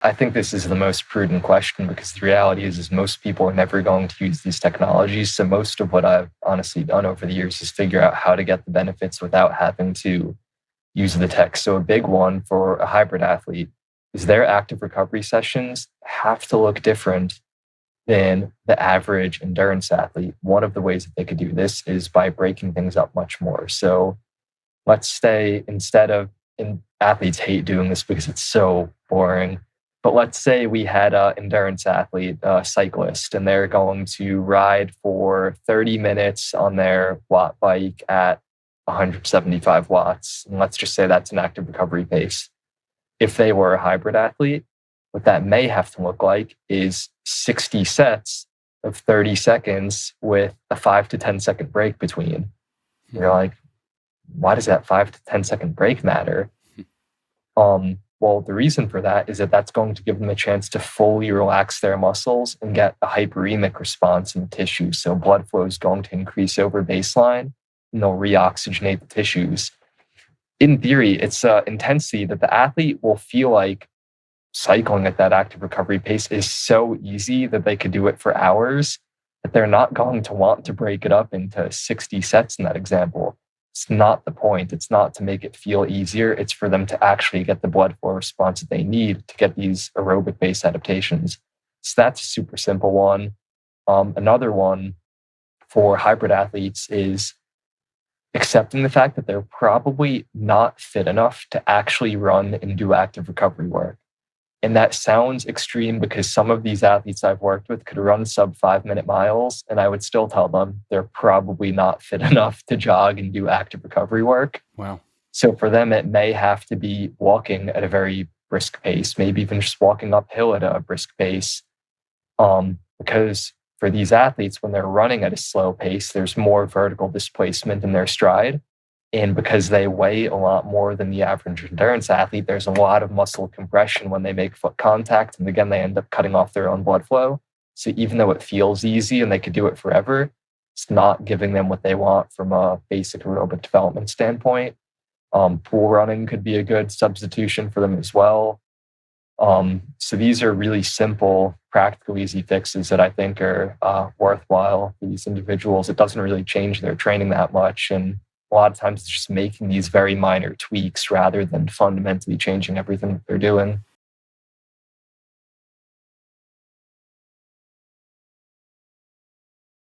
I think this is the most prudent question because the reality is most people are never going to use these technologies. So most of what I've honestly done over the years is figure out how to get the benefits without having to use the tech. So a big one for a hybrid athlete is their active recovery sessions have to look different than the average endurance athlete. One of the ways that they could do this is by breaking things up much more. So let's say and athletes hate doing this because it's so boring, but let's say we had an endurance athlete, a cyclist, and they're going to ride for 30 minutes on their watt bike at 175 watts. And let's just say that's an active recovery pace. If they were a hybrid athlete, what that may have to look like is 60 sets of 30 seconds with a 5 to 10 second break between. You're like, why does that 5 to 10 second break matter? Well, the reason for that is that that's going to give them a chance to fully relax their muscles and get a hyperemic response in the tissue. So blood flow is going to increase over baseline and they'll reoxygenate the tissues. In theory, it's intensity that the athlete will feel like cycling at that active recovery pace is so easy that they could do it for hours, that they're not going to want to break it up into 60 sets in that example. It's not the point. It's not to make it feel easier. It's for them to actually get the blood flow response that they need to get these aerobic-based adaptations. So that's a super simple one. Another one for hybrid athletes is accepting the fact that they're probably not fit enough to actually run and do active recovery work. And that sounds extreme because some of these athletes I've worked with could run sub 5-minute miles, and I would still tell them they're probably not fit enough to jog and do active recovery work. Wow. So for them, it may have to be walking at a very brisk pace, maybe even just walking uphill at a brisk pace. Because for these athletes, when they're running at a slow pace, there's more vertical displacement in their stride. And because they weigh a lot more than the average endurance athlete, there's a lot of muscle compression when they make foot contact. And again, they end up cutting off their own blood flow. So even though it feels easy and they could do it forever, it's not giving them what they want from a basic aerobic development standpoint. Pool running could be a good substitution for them as well. So these are really simple, practical, easy fixes that I think are worthwhile for these individuals. It doesn't really change their training that much. And a lot of times it's just making these very minor tweaks rather than fundamentally changing everything that they're doing.